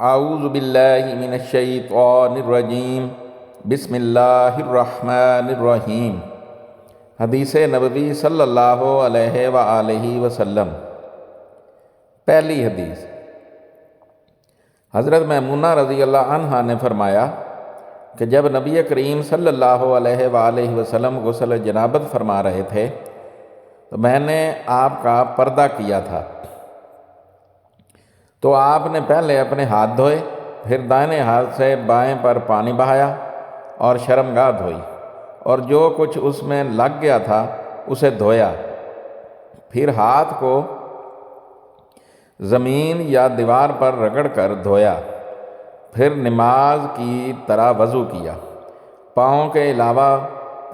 اعوذ باللہ من الشیطان الرجیم بسم اللہ الرحمن الرحیم۔ حدیث نبوی صلی اللہ علیہ وآلہ وسلم۔ پہلی حدیث، حضرت میمونہ رضی اللہ عنہا نے فرمایا کہ جب نبی کریم صلی اللہ علیہ وآلہ وسلم غسل جنابت فرما رہے تھے تو میں نے آپ کا پردہ کیا تھا، تو آپ نے پہلے اپنے ہاتھ دھوئے، پھر دائیں ہاتھ سے بائیں پر پانی بہایا اور شرمگاہ دھوئی، اور جو کچھ اس میں لگ گیا تھا اسے دھویا، پھر ہاتھ کو زمین یا دیوار پر رگڑ کر دھویا، پھر نماز کی طرح وضو کیا، پاؤں کے علاوہ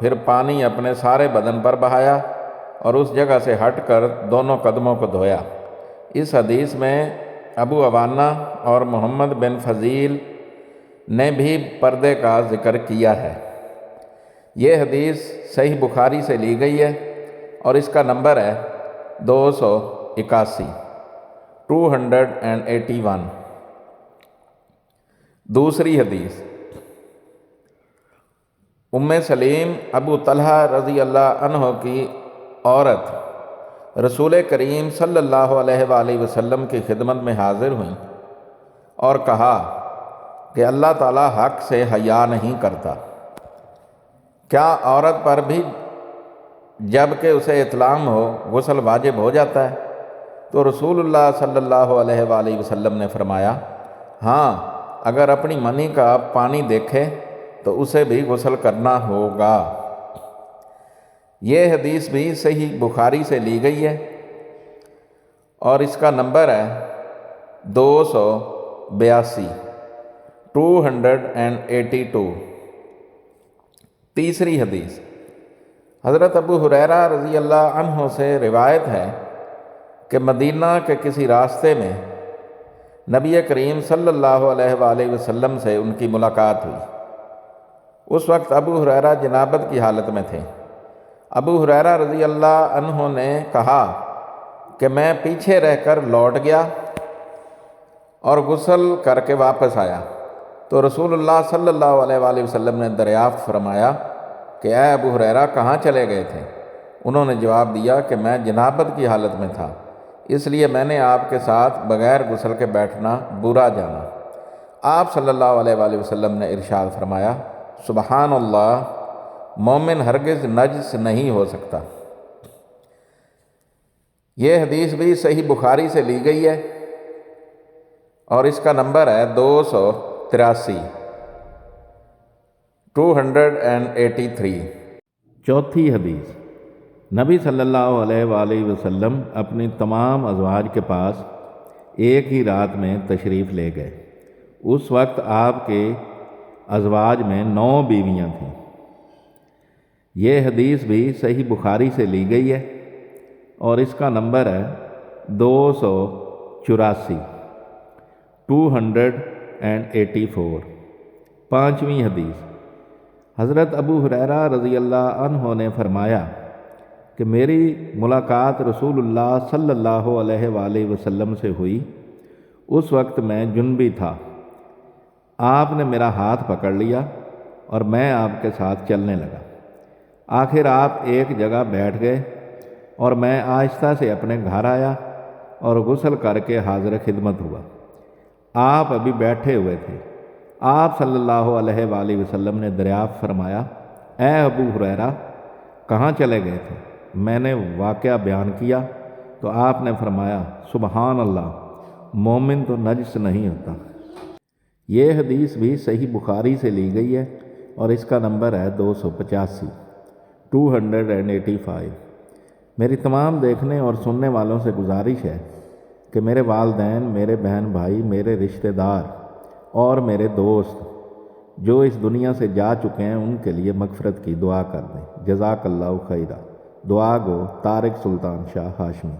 پھر پانی اپنے سارے بدن پر بہایا اور اس جگہ سے ہٹ کر دونوں قدموں کو دھویا۔ اس حدیث میں ابو عوانہ اور محمد بن فضیل نے بھی پردے کا ذکر کیا ہے۔ یہ حدیث صحیح بخاری سے لی گئی ہے اور اس کا نمبر ہے 281 281۔ دوسری حدیث، ام سلیم ابو طلحہ رضی اللہ عنہ کی عورت رسول کریم صلی اللہ علیہ وآلہ وسلم کی خدمت میں حاضر ہوئیں اور کہا کہ اللہ تعالیٰ حق سے حیا نہیں کرتا، کیا عورت پر بھی جب کہ اسے اطلاق ہو غسل واجب ہو جاتا ہے؟ تو رسول اللہ صلی اللہ علیہ وآلہ وسلم نے فرمایا، ہاں، اگر اپنی منی کا پانی دیکھے تو اسے بھی غسل کرنا ہوگا۔ یہ حدیث بھی صحیح بخاری سے لی گئی ہے اور اس کا نمبر ہے 282 282۔ تیسری حدیث، حضرت ابو ہریرہ رضی اللہ عنہ سے روایت ہے کہ مدینہ کے کسی راستے میں نبی کریم صلی اللہ علیہ وآلہ وسلم سے ان کی ملاقات ہوئی۔ اس وقت ابو ہریرہ جنابت کی حالت میں تھے۔ ابو ہریرہ رضی اللہ عنہ نے کہا کہ میں پیچھے رہ کر لوٹ گیا اور غسل کر کے واپس آیا، تو رسول اللہ صلی اللہ علیہ وآلہ وسلم نے دریافت فرمایا کہ اے ابو ہریرہ کہاں چلے گئے تھے؟ انہوں نے جواب دیا کہ میں جنابت کی حالت میں تھا، اس لیے میں نے آپ کے ساتھ بغیر غسل کے بیٹھنا برا جانا۔ آپ صلی اللہ علیہ وآلہ وسلم نے ارشاد فرمایا، سبحان اللہ، مومن ہرگز نجس نہیں ہو سکتا۔ یہ حدیث بھی صحیح بخاری سے لی گئی ہے اور اس کا نمبر ہے 283 283۔ چوتھی حدیث، نبی صلی اللہ علیہ وآلہ وسلم اپنی تمام ازواج کے پاس ایک ہی رات میں تشریف لے گئے۔ اس وقت آپ کے ازواج میں 9 بیویاں تھیں۔ یہ حدیث بھی صحیح بخاری سے لی گئی ہے اور اس کا نمبر ہے 284 284۔ پانچویں حدیث، حضرت ابو ہریرہ رضی اللہ عنہ نے فرمایا کہ میری ملاقات رسول اللہ صلی اللہ علیہ وآلہ وسلم سے ہوئی۔ اس وقت میں جنبی تھا، آپ نے میرا ہاتھ پکڑ لیا اور میں آپ کے ساتھ چلنے لگا۔ آخر آپ ایک جگہ بیٹھ گئے اور میں آہستہ سے اپنے گھر آیا اور غسل کر کے حاضر خدمت ہوا۔ آپ ابھی بیٹھے ہوئے تھے۔ آپ صلی اللہ علیہ وآلہ وسلم نے دریافت فرمایا، اے ابو ہریرہ کہاں چلے گئے تھے؟ میں نے واقعہ بیان کیا تو آپ نے فرمایا، سبحان اللہ، مومن تو نجس نہیں ہوتا۔ یہ حدیث بھی صحیح بخاری سے لی گئی ہے اور اس کا نمبر ہے 285 285۔ میری تمام دیکھنے اور سننے والوں سے گزارش ہے کہ میرے والدین، میرے بہن بھائی، میرے رشتہ دار اور میرے دوست جو اس دنیا سے جا چکے ہیں ان کے لیے مغفرت کی دعا کر دیں۔ جزاک اللہ خیرہ۔ دعا گو طارق سلطان شاہ ہاشمی۔